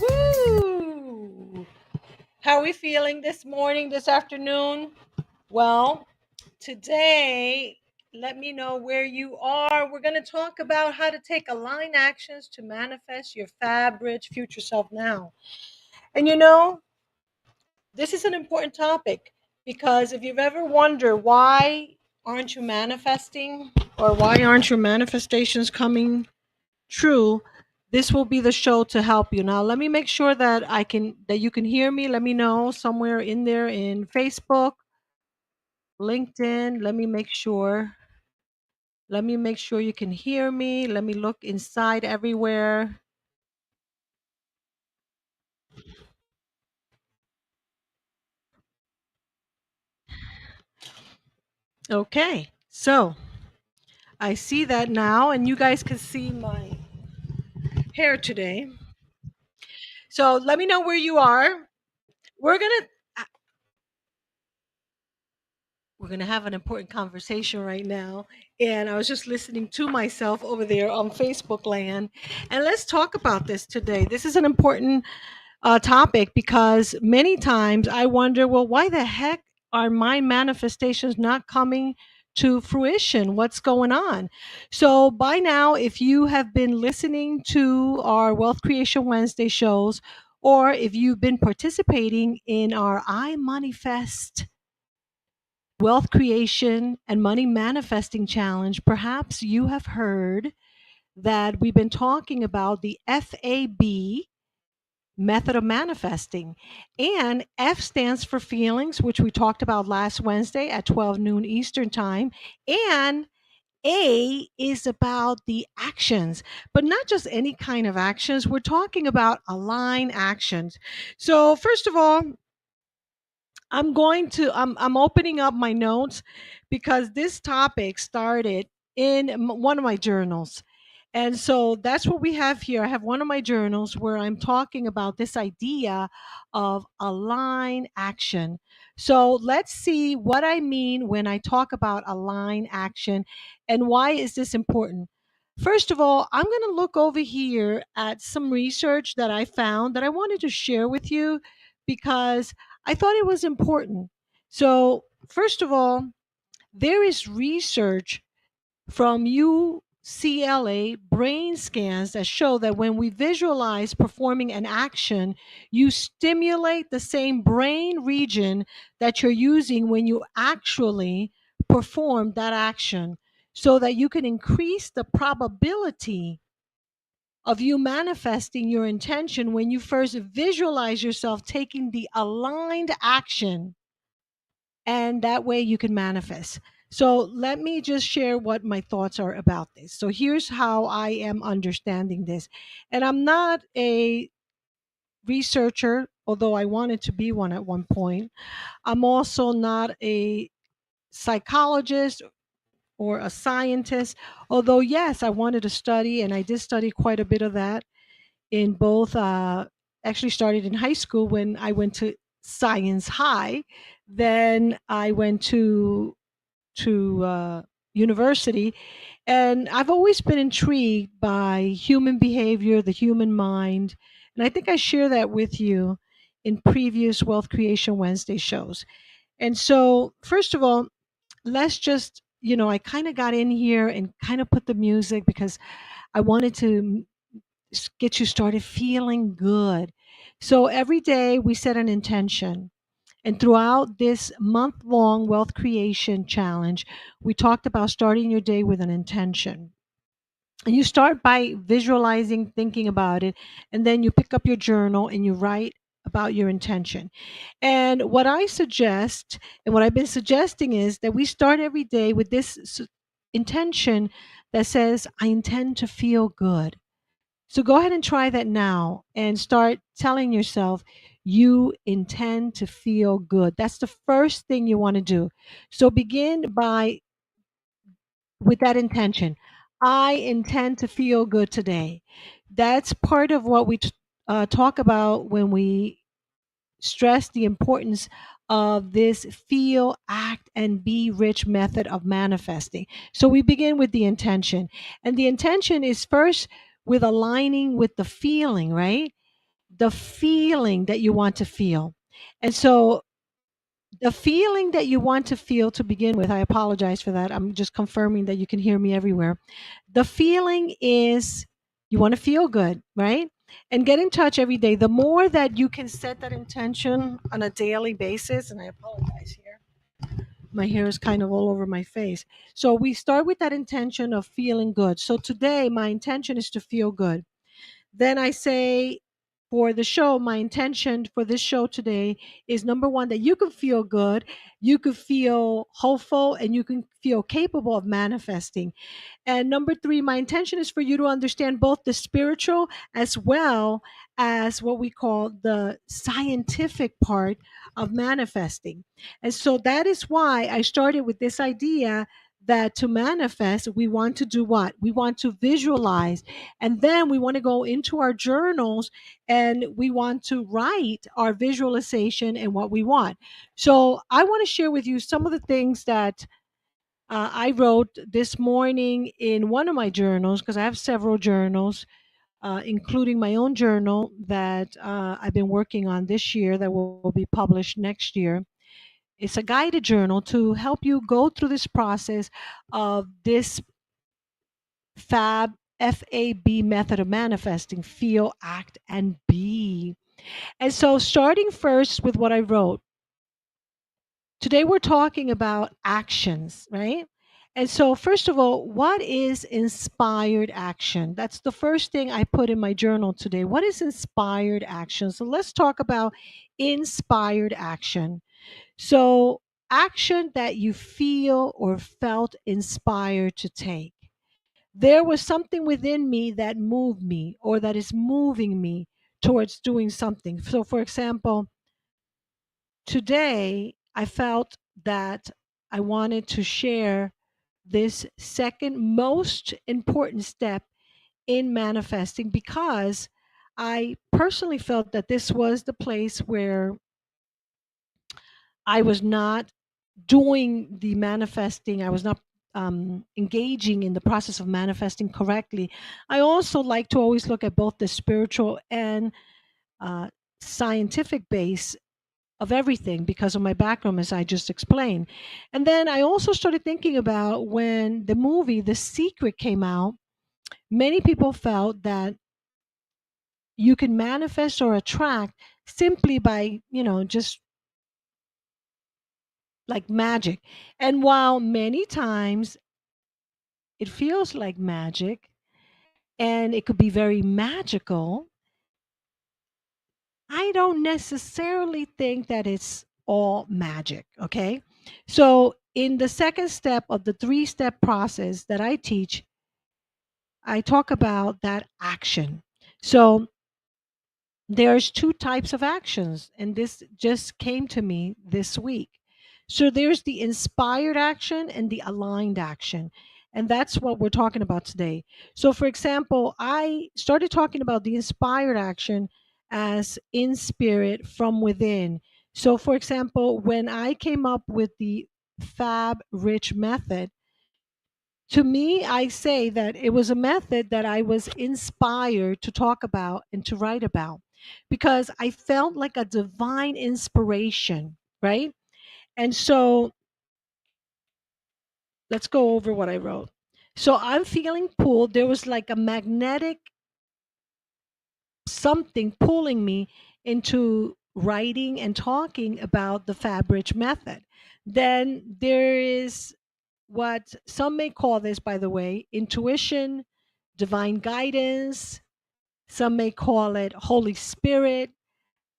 Woo! How are we feeling this morning, this afternoon? Well, today, let me know where you are. We're going to talk about how to take aligned actions to manifest your Fab Rich future self now. And this is an important topic because if you've ever wondered why aren't you manifesting or why aren't your manifestations coming true, this will be the show to help you. Now, let me make sure that you can hear me. Let me know somewhere in there in Facebook, LinkedIn. Let me make sure you can hear me. Let me look inside everywhere. Okay. So, I see that now and you guys can see my hair today. So, let me know where you are. We're going to we're going to have an important conversation right now. And I was just listening to myself over there on Facebook land. And let's talk about this today. This is an important topic because many times I wonder, well, why the heck are my manifestations not coming to fruition? What's going on? So, by now, if you have been listening to our Wealth Creation Wednesday shows, or if you've been participating in our iMoneyFest Wealth Creation and Money Manifesting Challenge, perhaps you have heard that we've been talking about the FAB method of manifesting. And F stands for feelings, which we talked about last Wednesday at 12 noon Eastern Time. And A is about the actions, but not just any kind of actions. We're talking about align actions. So, first of all, I'm opening up my notes because this topic started in one of my journals. And so that's what we have here. I have one of my journals where I'm talking about this idea of align action. So let's see what I mean when I talk about align action and why is this important. First of all, I'm going to look over here at some research that I found that I wanted to share with you because I thought it was important. So, first of all, there is research from UCLA brain scans that show that when we visualize performing an action, you stimulate the same brain region that you're using when you actually perform that action so that you can increase the probability of you manifesting your intention when you first visualize yourself taking the aligned action, and that way you can manifest. So let me just share what my thoughts are about this. So here's how I am understanding this. And I'm not a researcher, although I wanted to be one at one point. I'm also not a psychologist or a scientist, although, yes, I wanted to study, and I did study quite a bit of that in both actually started in high school when I went to science high. Then I went to university, and I've always been intrigued by human behavior, the human mind, and I think I share that with you in previous Wealth Creation Wednesday shows. And so, first of all, let's just I kind of got in here and kind of put the music because I wanted to get you started feeling good. So every day we set an intention. And throughout this month long wealth creation challenge, we talked about starting your day with an intention. And you start by visualizing, thinking about it, and then you pick up your journal and you write about your intention. And what I suggest, and what I've been suggesting, is that we start every day with this intention that says, I intend to feel good. So go ahead and try that now and start telling yourself you intend to feel good. That's the first thing you want to do. So begin by with that intention. I intend to feel good today. That's part of what we talk about when we stress the importance of this feel, act, and be rich method of manifesting. So we begin with the intention. And the intention is first with aligning with the feeling, right? The feeling that you want to feel. And so the feeling that you want to feel to begin with, I apologize for that. I'm just confirming that you can hear me everywhere. The feeling is you want to feel good, right? And get in touch every day. The more that you can set that intention on a daily basis, and I apologize here, my hair is kind of all over my face. So we start with that intention of feeling good. So today, my intention is to feel good. Then I say, for the show, my intention for this show today is number one, that you can feel good, you can feel hopeful, and you can feel capable of manifesting. And number three, my intention is for you to understand both the spiritual as well as what we call the scientific part of manifesting. And so that is why I started with this idea that to manifest, we want to do what? We want to visualize. And then we want to go into our journals and we want to write our visualization and what we want. So I want to share with you some of the things that I wrote this morning in one of my journals, because I have several journals, including my own journal that I've been working on this year that will be published next year. It's a guided journal to help you go through this process of this FAB, FAB method of manifesting: feel, act, and be. And so, starting first with what I wrote, today we're talking about actions, right? And so, first of all, what is inspired action? That's the first thing I put in my journal today. What is inspired action? So, let's talk about inspired action. So, action that you feel or felt inspired to take. There was something within me that moved me or that is moving me towards doing something. So, for example, today I felt that I wanted to share this second most important step in manifesting, because I personally felt that this was the place where I was not doing the manifesting. I was not engaging in the process of manifesting correctly. I also like to always look at both the spiritual and uh, scientific base of everything because of my background, as I just explained. And then I also started thinking about when the movie The Secret came out, many people felt that you can manifest or attract simply by, just like magic. And while many times it feels like magic and it could be very magical, I don't necessarily think that it's all magic. Okay. So, in the second step of the three-step process that I teach, I talk about that action. So, there's two types of actions, and this just came to me this week. So there's the inspired action and the aligned action, and that's what we're talking about today. So for example, I started talking about the inspired action as in spirit from within. So for example, when I came up with the Fab Rich method, to me, I say that it was a method that I was inspired to talk about and to write about, because I felt like a divine inspiration, right? And so let's go over what I wrote. So I'm feeling pulled. There was like a magnetic something pulling me into writing and talking about the Fab Rich method. Then there is what some may call this, by the way, intuition, divine guidance. Some may call it Holy Spirit.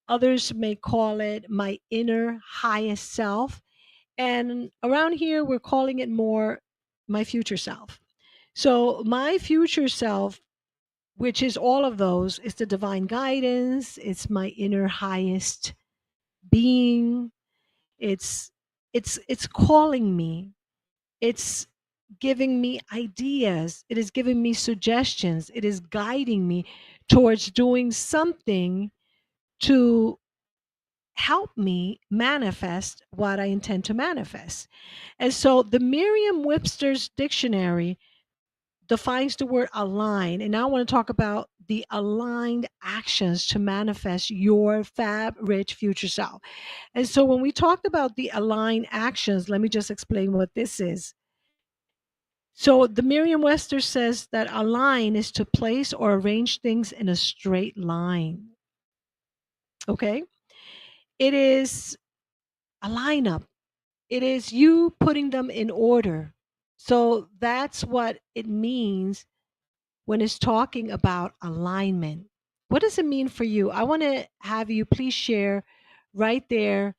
Others may call it my inner highest self. And around here, we're calling it more my future self. So, my future self, which is all of those, is the divine guidance, it's my inner highest being. It's it's it's calling me, it's giving me ideas, it is giving me suggestions, it is guiding me towards doing something to help me manifest what I intend to manifest. And so the Merriam Webster's dictionary defines the word align. And now I want to talk about the aligned actions to manifest your fab rich future self. And so when we talked about the aligned actions, let me just explain what this is. So the Merriam-Webster says that align is to place or arrange things in a straight line. Okay? It is a lineup. It is you putting them in order. So that's what it means when it's talking about alignment. What does it mean for you? I want to have you please share right there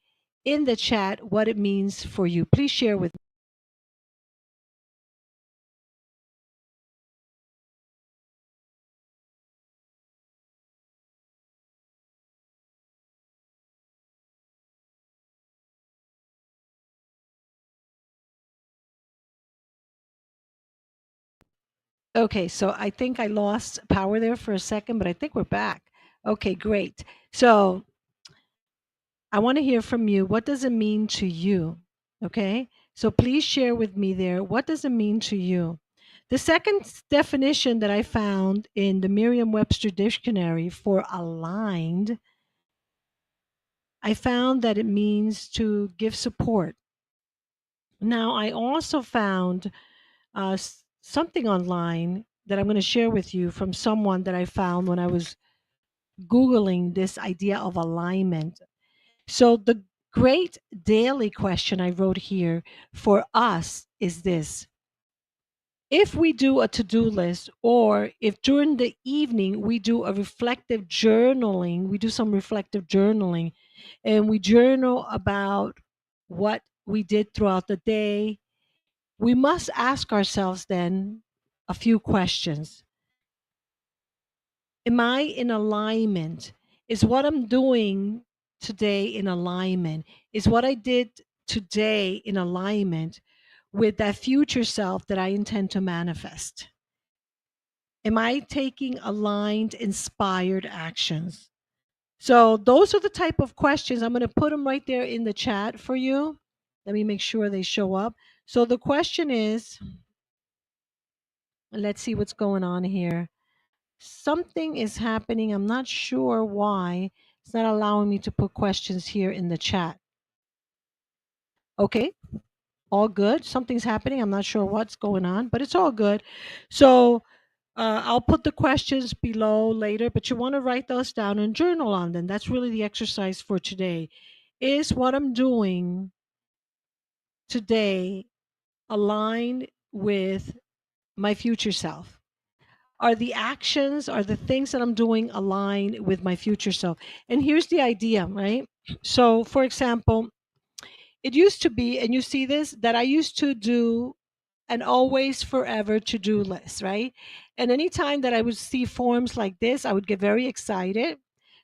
in the chat what it means for you. Please share with me. Okay, so I think I lost power there for a second, but I think we're back. Okay, great. So I want to hear from you. What does it mean to you? Okay, so please share with me there. What does it mean to you? The second definition that I found in the Merriam Webster dictionary for aligned, I found that it means to give support. Now, I also found something online that I'm going to share with you from someone that I found when I was Googling this idea of alignment. So, the great daily question I wrote here for us is this: if we do a to do list, or if during the evening we do a reflective journaling, we do some reflective journaling and we journal about what we did throughout the day, we must ask ourselves then a few questions. Am I in alignment? Is what I'm doing today in alignment? Is what I did today in alignment with that future self that I intend to manifest? Am I taking aligned, inspired actions? So, those are the type of questions. I'm going to put them right there in the chat for you. Let me make sure they show up. So, the question is, let's see what's going on here. Something is happening. I'm not sure why. It's not allowing me to put questions here in the chat. Okay, all good. Something's happening. I'm not sure what's going on, but it's all good. So I'll put the questions below later, but you want to write those down and journal on them. That's really the exercise for today. Is what I'm doing today aligned with my future self? Are the actions, are the things that I'm doing aligned with my future self? And here's the idea, right? So, for example, it used to be, and you see this, that I used to do an always forever to do list, right? And anytime that I would see forms like this, I would get very excited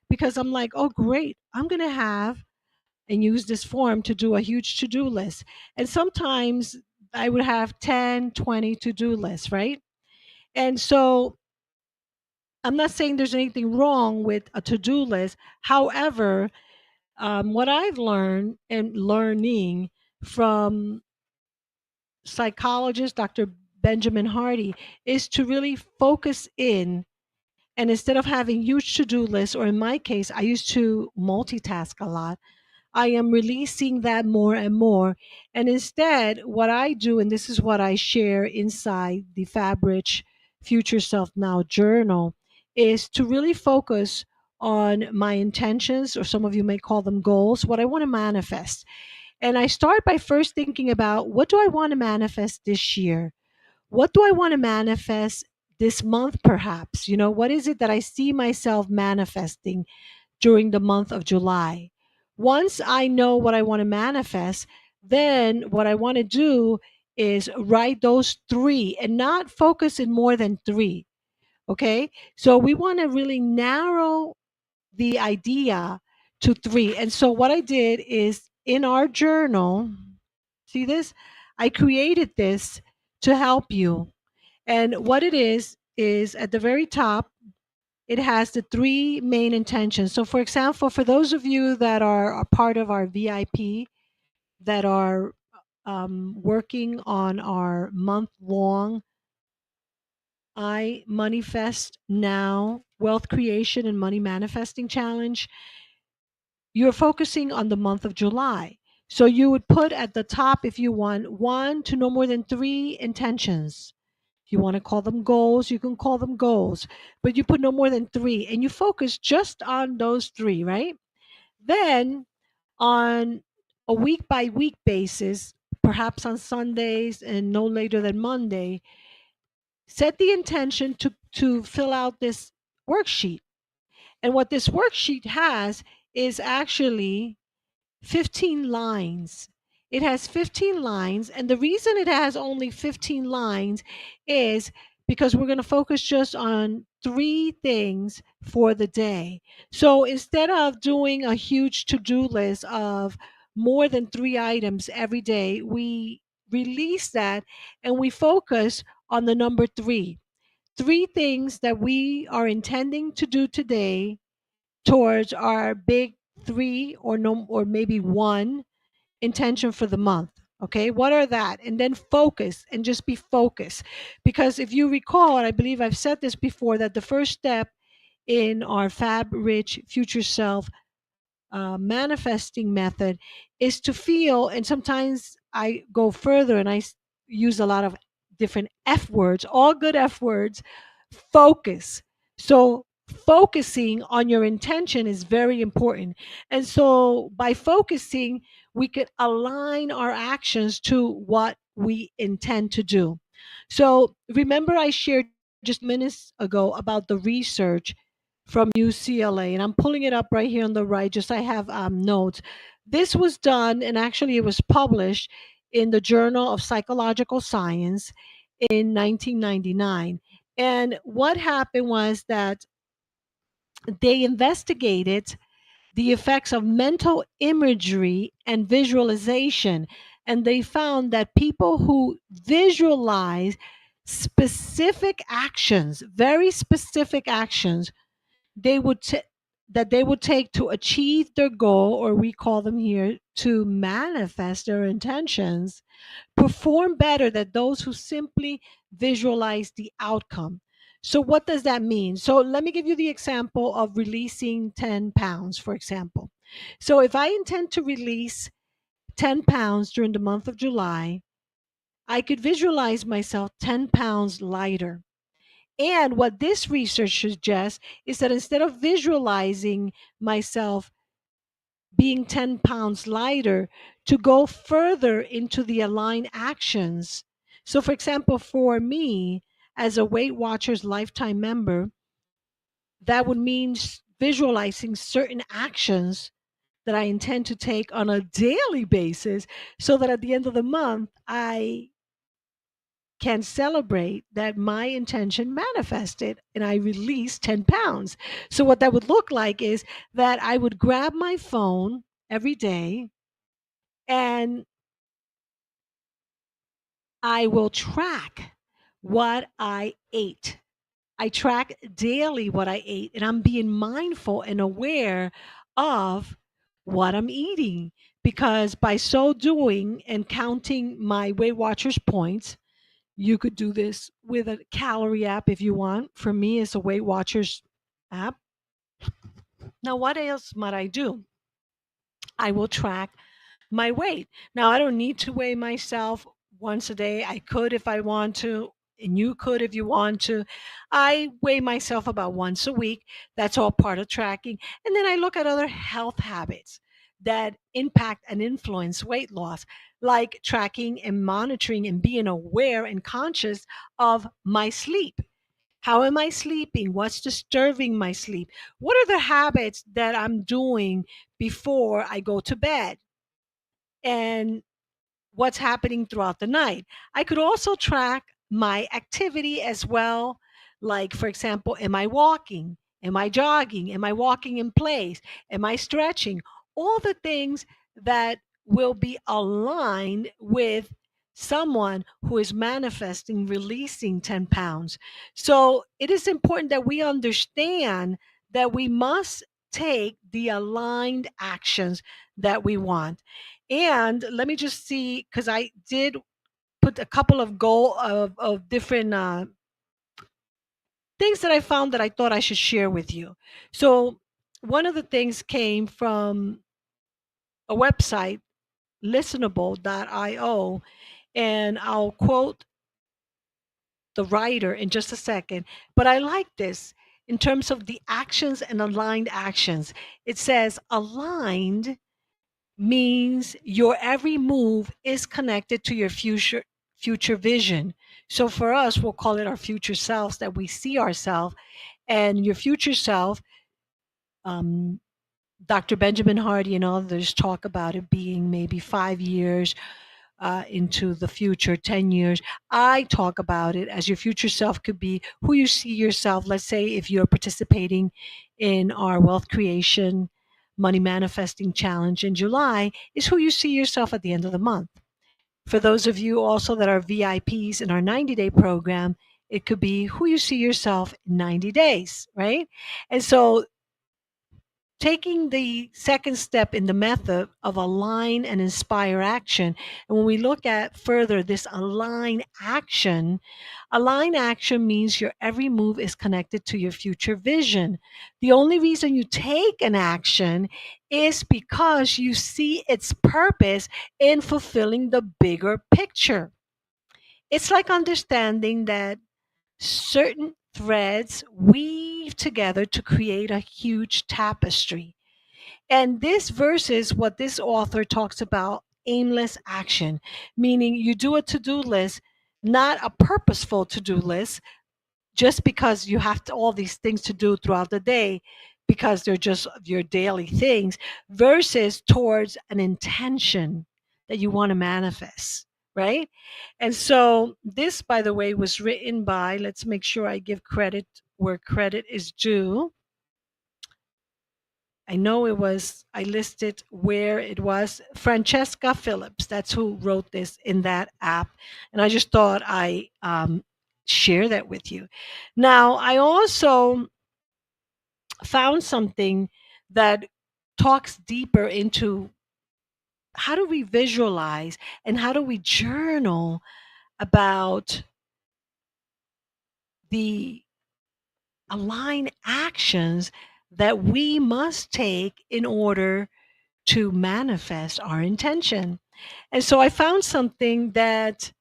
because I'm like, oh, great, I'm going to have and use this form to do a huge to do list. And sometimes I would have 10, 20 to do lists, right? And so I'm not saying there's anything wrong with a to do list. However, what I've learned and learning from psychologist Dr. Benjamin Hardy is to really focus in, and instead of having huge to do lists, or in my case, I used to multitask a lot. I am releasing that more and more. And instead, what I do, and this is what I share inside the Fab Rich Future Self Now journal, is to really focus on my intentions, or some of you may call them goals, what I want to manifest. And I start by first thinking about, what do I want to manifest this year? What do I want to manifest this month, perhaps? What is it that I see myself manifesting during the month of July? Once I know what I want to manifest, then what I want to do is write those three and not focus in more than three. Okay. So we want to really narrow the idea to three. And so what I did is, in our journal, see this? I created this to help you. And what it is at the very top, it has the three main intentions. So, for example, for those of you that are a part of our VIP, that are working on our month long iMoneyFest Now Wealth Creation and Money Manifesting Challenge, you're focusing on the month of July. So you would put at the top, if you want, one to no more than three intentions. If you want to call them goals, you can call them goals, but you put no more than three and you focus just on those three, right? Then on a week by week basis, perhaps on Sundays and no later than Monday, set the intention to fill out this worksheet. And what this worksheet has is actually 15 lines. It has 15 lines. And the reason it has only 15 lines is because we're going to focus just on three things for the day. So instead of doing a huge to do list of more than three items every day, we release that and we focus on the number three. Three things that we are intending to do today towards our big three or no or maybe one intention for the month. Okay, what are that? And then focus and just be focused. Because if you recall, and I believe I've said this before, that the first step in our Fab Rich Future Self manifesting method is to feel, and sometimes I go further and use a lot of different F words, all good F words, focus. So, focusing on your intention is very important. And so, by focusing, we could align our actions to what we intend to do. So, remember, I shared just minutes ago about the research from UCLA, and I'm pulling it up right here on the right, just I have notes. This was done, and actually, it was published in the Journal of Psychological Science in 1999. And what happened was that they investigated the effects of mental imagery and visualization. And they found that people who visualize specific actions, very specific actions, they would that they would take to achieve their goal, or we call them here to manifest their intentions, perform better than those who simply visualize the outcome. So, what does that mean? So, let me give you the example of releasing 10 pounds, for example. So, if I intend to release 10 pounds during the month of July, I could visualize myself 10 pounds lighter. And what this research suggests is that instead of visualizing myself being 10 pounds lighter, to go further into the aligned actions. So, for example, for me, as a Weight Watchers lifetime member, that would mean visualizing certain actions that I intend to take on a daily basis so that at the end of the month, I can celebrate that my intention manifested and I released 10 pounds. So, what that would look like is that I would grab my phone every day and I will track what I ate. I track daily what I ate, and I'm being mindful and aware of what I'm eating. Because by so doing and counting my Weight Watchers points, you could do this with a calorie app if you want. For me, it's a Weight Watchers app. Now, what else might I do? I will track my weight. Now, I don't need to weigh myself once a day. I could if I want to, and you could if you want to. I weigh myself about once a week. That's all part of tracking. And then I look at other health habits that impact and influence weight loss, like tracking and monitoring and being aware and conscious of my sleep. How am I sleeping? What's disturbing my sleep? What are the habits that I'm doing before I go to bed? And what's happening throughout the night. I could also track my activity as well. Like, for example, am I walking? Am I jogging? Am I walking in place? Am I stretching? All the things that will be aligned with someone who is manifesting releasing 10 pounds. So it is important that we understand that we must take the aligned actions that we want. And let me just see, because I did put a couple of different things that I found that I thought I should share with you. So one of the things came from a website, listenable.io, and I'll quote the writer in just a second. But I like this in terms of the actions and aligned actions. It says aligned means your every move is connected to your future vision. So for us, we'll call it our future selves, that we see ourselves. And your future self, um, Dr. Benjamin Hardy and others talk about it being maybe 5 years into the future, 10 years. I talk about it as your future self could be who you see yourself. Let's say if you're participating in our wealth creation money manifesting challenge in July, is who you see yourself at the end of the month. For those of you also that are VIPs in our 90-day program, it could be who you see yourself in 90 days, right? And so taking the second step in the method of align and inspire action. And when we look at further this align action means your every move is connected to your future vision. The only reason you take an action is because you see its purpose in fulfilling the bigger picture. It's like understanding that certain threads weave together to create a huge tapestry. And this versus what this author talks about aimless action, meaning you do a to do list, not a purposeful to do list, just because you have all these things to do throughout the day because they're just your daily things, versus towards an intention that you want to manifest, right? And so, this, by the way, was written by, let's make sure I give credit where credit is due. I know it was, I listed where it was. Francesca Phillips, that's who wrote this in that app. And I just thought I share that with you. Now, I also found something that talks deeper into how do we visualize and how do we journal about the aligned actions that we must take in order to manifest our intention. And so I found something that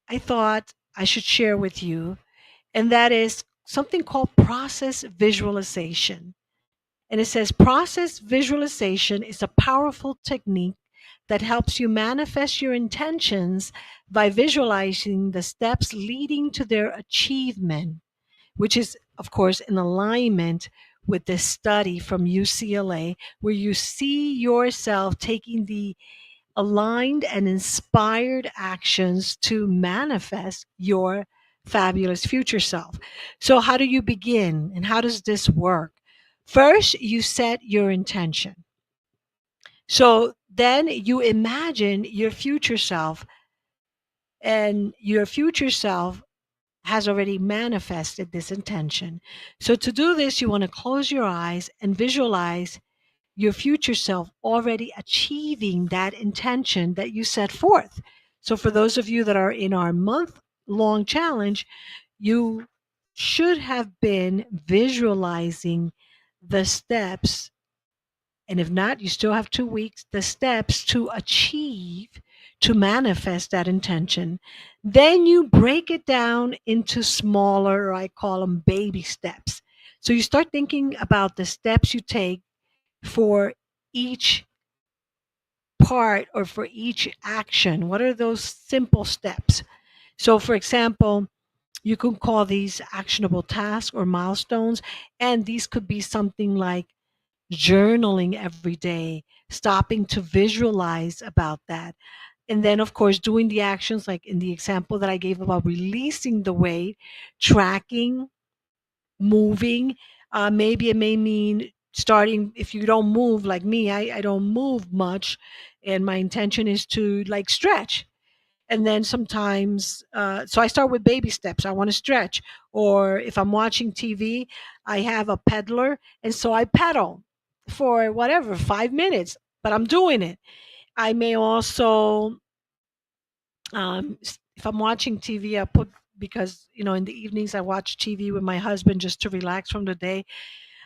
I thought I should share with you, and that is something called process visualization. And it says process visualization is a powerful technique that helps you manifest your intentions by visualizing the steps leading to their achievement, which is, of course, in alignment with this study from UCLA, where you see yourself taking the aligned and inspired actions to manifest your fabulous future self. So, how do you begin and how does this work? First, you set your intention. So, then you imagine your future self, and your future self has already manifested this intention. So, to do this, you want to close your eyes and visualize your future self already achieving that intention that you set forth. So, for those of you that are in our month long challenge, you should have been visualizing the steps. And if not, you still have 2 weeks, the steps to achieve, to manifest that intention. Then you break it down into smaller, or I call them baby steps. So you start thinking about the steps you take for each part or for each action. What are those simple steps? So, for example, you can call these actionable tasks or milestones, and these could be something like journaling every day, stopping to visualize about that. And then, of course, doing the actions like in the example that I gave about releasing the weight, tracking, moving. Maybe it may mean starting, if you don't move like me, I don't move much. And my intention is to like stretch. And then sometimes, so I start with baby steps. I want to stretch. Or if I'm watching TV, I have a peddler. And so I pedal for whatever, 5 minutes, but I'm doing it. I may also, if I'm watching TV, I put, because, in the evenings I watch TV with my husband just to relax from the day.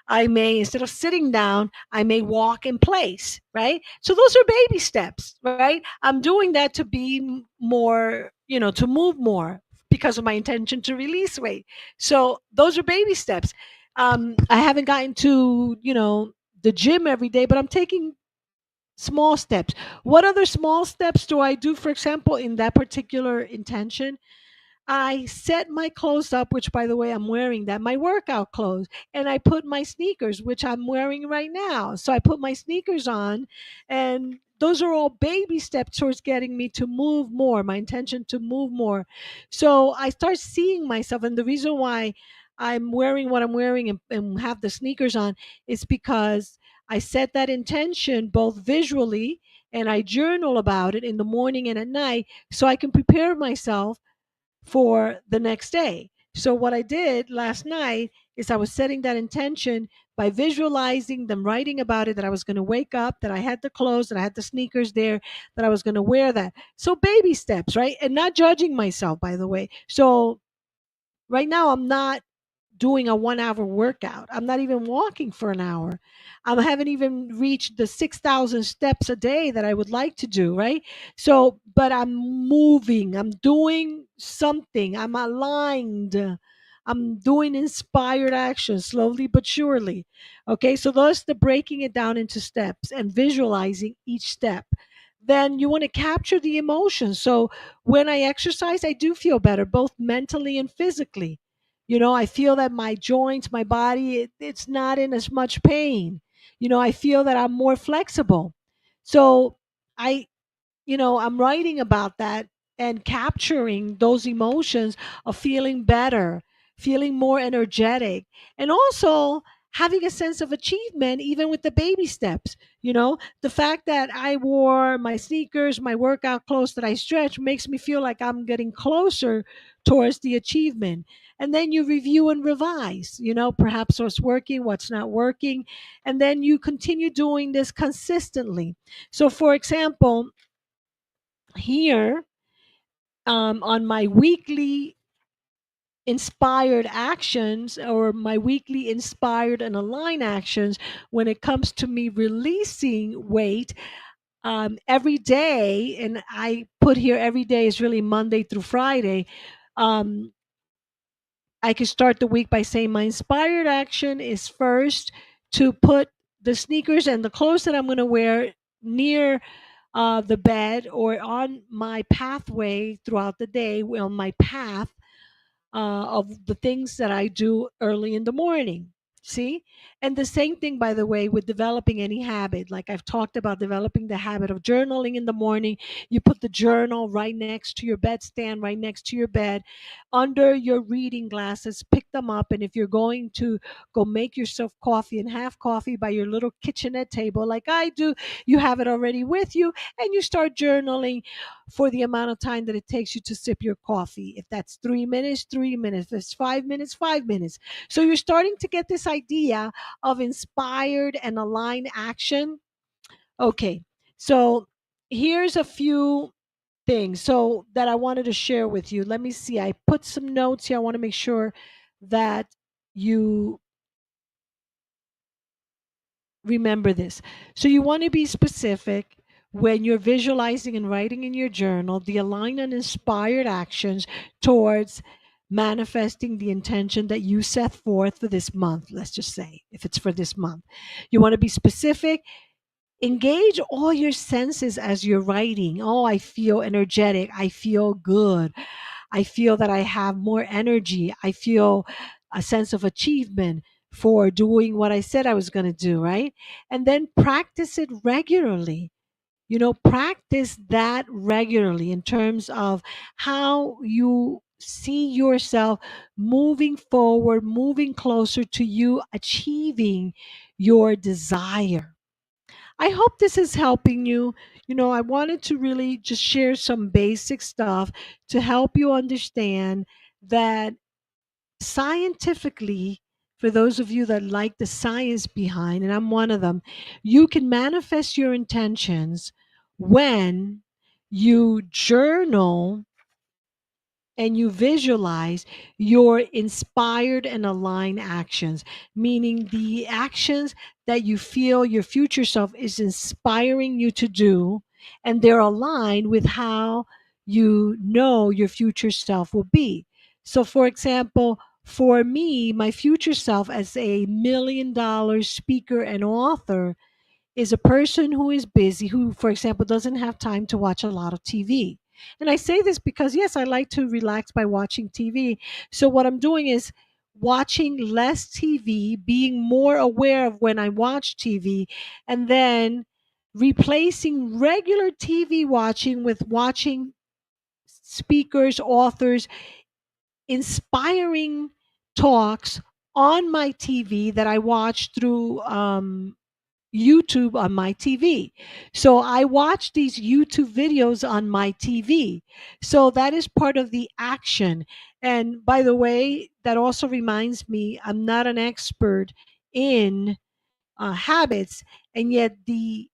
I may, instead of sitting down, I may walk in place, right? So those are baby steps, right? I'm doing that to be more, to move more because of my intention to release weight. So those are baby steps. I haven't gotten to, the gym every day, but I'm taking small steps. What other small steps do I do, for example, in that particular intention? I set my clothes up, which by the way, I'm wearing that, my workout clothes, and I put my sneakers, which I'm wearing right now. So I put my sneakers on, and those are all baby steps towards getting me to move more, my intention to move more. So I start seeing myself, and the reason why I'm wearing what I'm wearing and have the sneakers on is because I set that intention both visually and I journal about it in the morning and at night so I can prepare myself for the next day. So what I did last night is I was setting that intention by visualizing them, writing about it, that I was going to wake up, that I had the clothes, that I had the sneakers there, that I was going to wear that. So baby steps, right? And not judging myself, by the way. So right now I'm not doing a 1 hour workout. I'm not even walking for an hour. I haven't even reached the 6,000 steps a day that I would like to do, right? So, but I'm moving, I'm doing something, I'm aligned. I'm doing inspired action slowly but surely. Okay, so thus the breaking it down into steps and visualizing each step. Then you want to capture the emotions. So when I exercise, I do feel better, both mentally and physically. I feel that my joints, my body, it's not in as much pain. I feel that I'm more flexible. So I I'm writing about that and capturing those emotions of feeling better, feeling more energetic, and also having a sense of achievement, even with the baby steps. The fact that I wore my sneakers, my workout clothes, that I stretch, makes me feel like I'm getting closer towards the achievement. And then you review and revise, perhaps what's working, what's not working. And then you continue doing this consistently. So, for example, here, on my weekly inspired actions, or my weekly inspired and aligned actions, when it comes to me releasing weight, every day, and I put here every day is really Monday through Friday. um, I can start the week by saying my inspired action is first to put the sneakers and the clothes that I'm going to wear near the bed or on my pathway throughout the day, on my path of the things that I do early in the morning. See? And the same thing, by the way, with developing any habit. Like I've talked about developing the habit of journaling in the morning. You put the journal right next to your bedstand, right next to your bed, under your reading glasses, pick them up. And if you're going to go make yourself coffee and have coffee by your little kitchenette table, like I do, you have it already with you and you start journaling for the amount of time that it takes you to sip your coffee. If that's 3 minutes, 3 minutes. If it's 5 minutes, 5 minutes. So you're starting to get this idea of inspired and aligned action. Okay, so here's a few things so that I wanted to share with you. Let me see. I put some notes here. I want to make sure that you remember this. So you want to be specific when you're visualizing and writing in your journal the aligned and inspired actions towards manifesting the intention that you set forth for this month. Let's just say if it's for this month, you want to be specific. Engage all your senses as you're writing. Oh, I feel energetic. I feel good. I feel that I have more energy. I feel a sense of achievement for doing what I said I was going to do, right? And then practice it regularly. Practice that regularly in terms of how you see yourself moving forward, moving closer to you achieving your desire. I hope this is helping you. I wanted to really just share some basic stuff to help you understand that scientifically, for those of you that like the science behind, and I'm one of them, you can manifest your intentions when you journal and you visualize your inspired and aligned actions, meaning the actions that you feel your future self is inspiring you to do, and they're aligned with how you know your future self will be. So, for example, for me, my future self as a $1 million speaker and author is a person who is busy, who, for example, doesn't have time to watch a lot of TV. And I say this because, yes, I like to relax by watching TV. So, what I'm doing is watching less TV, being more aware of when I watch TV, and then replacing regular TV watching with watching speakers, authors, inspiring talks on my TV that I watch through YouTube on my TV. So I watch these YouTube videos on my TV. So that is part of the action. And by the way, that also reminds me, I'm not an expert in habits, and yet the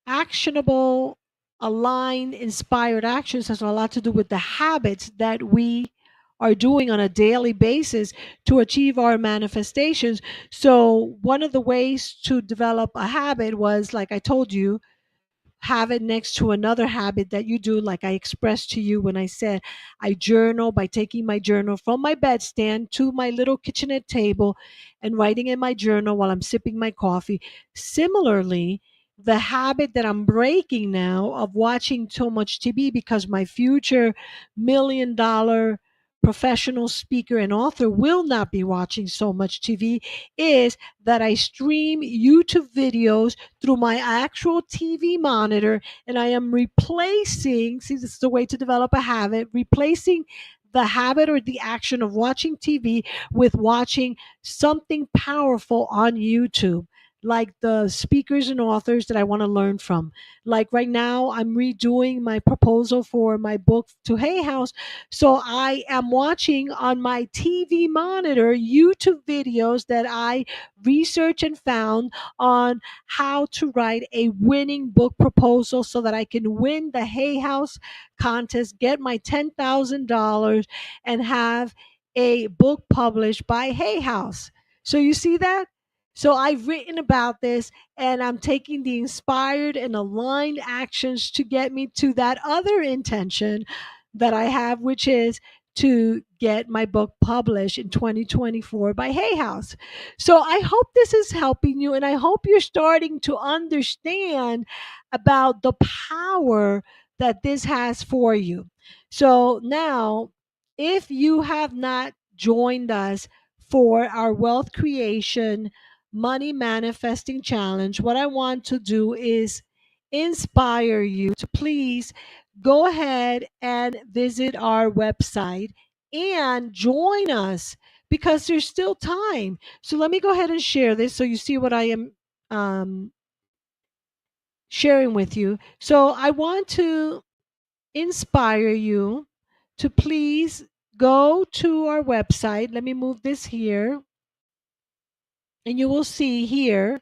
actionable, aligned, inspired actions has a lot to do with the habits that we are doing on a daily basis to achieve our manifestations. So, one of the ways to develop a habit was, like I told you, have it next to another habit that you do, like I expressed to you when I said I journal by taking my journal from my bedstand to my little kitchenette table and writing in my journal while I'm sipping my coffee. Similarly, the habit that I'm breaking now of watching so much TV because my future $1 million professional speaker and author will not be watching so much TV is that I stream YouTube videos through my actual TV monitor, and I am replacing, see, this is the way to develop a habit, replacing the habit or the action of watching TV with watching something powerful on YouTube, like the speakers and authors that I want to learn from. Like right now, I'm redoing my proposal for my book to Hay House. So I am watching on my TV monitor YouTube videos that I researched and found on how to write a winning book proposal so that I can win the Hay House contest, get my $10,000, and have a book published by Hay House. So you see that? So I've written about this, and I'm taking the inspired and aligned actions to get me to that other intention that I have, which is to get my book published in 2024 by Hay House. So I hope this is helping you, and I hope you're starting to understand about the power that this has for you. So now, if you have not joined us for our wealth creation money manifesting challenge, what I want to do is inspire you to please go ahead and visit our website and join us because there's still time. So let me go ahead and share this so you see what I am um, sharing with you. So I want to inspire you to please go to our website. Let me move this here, and you will see here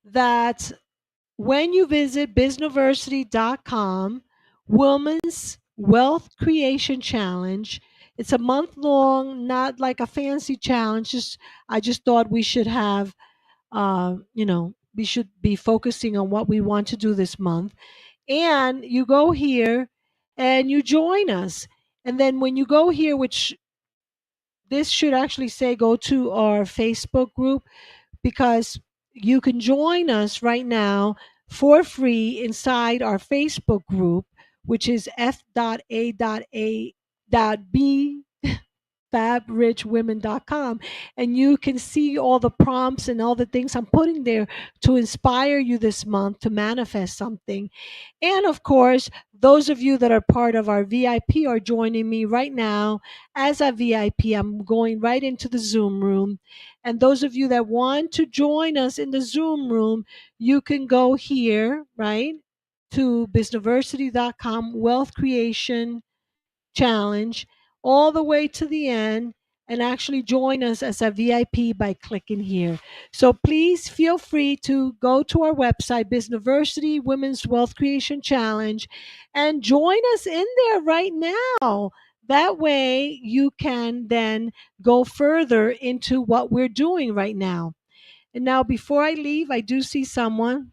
that when you visit bizniversity.com, Women's Wealth Creation Challenge, it's a month long, not like a fancy challenge. Just I just thought we should have, we should be focusing on what we want to do this month. And you go here and you join us. And then when you go here, which this should actually say go to our Facebook group, because you can join us right now for free inside our Facebook group, which is F.A.A.B fabrichwomen.com, and you can see all the prompts and all the things I'm putting there to inspire you this month to manifest something. And of course, those of you that are part of our VIP are joining me right now as a VIP. I'm going right into the Zoom room. And those of you that want to join us in the Zoom room, you can go here, right, to businessversity.com, Wealth Creation Challenge, all the way to the end, and actually join us as a VIP by clicking here. So please feel free to go to our website, Businessversity Women's Wealth Creation Challenge, and join us in there right now. That way you can then go further into what we're doing right now. And now, before I leave, I do see someone.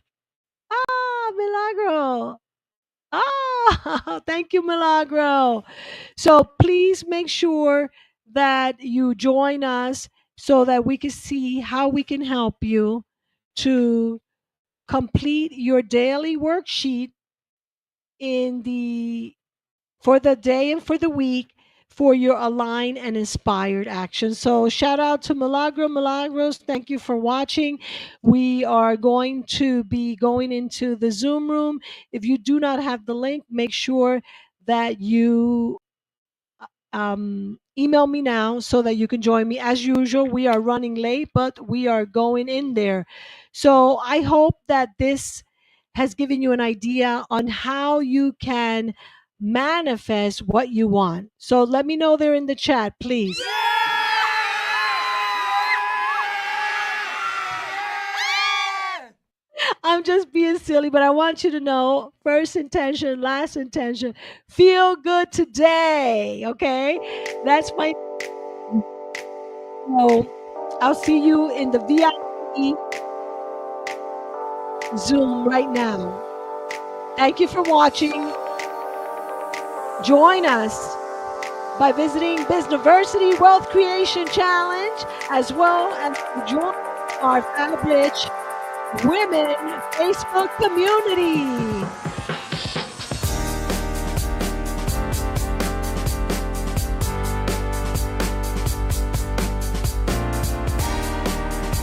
Ah, Milagro. Ah, thank you, Milagro. So please make sure that you join us so that we can see how we can help you to complete your daily worksheet in the for the day and for the week for your aligned and inspired action. So shout out to Milagros. Thank you for watching. We are going to be going into the Zoom room. If you do not have the link, make sure that you email me now so that you can join me. As usual, we are running late, but we are going in there. So I hope that this has given you an idea on how you can manifest what you want. So let me know there in the chat, please. I'm just being silly, but I want you to know first intention, last intention. Feel good today, okay? That's my. So I'll see you in the VIP Zoom right now. Thank you for watching. Join us by visiting Businessversity Wealth Creation Challenge, as well as join our Fab Rich Women Facebook community.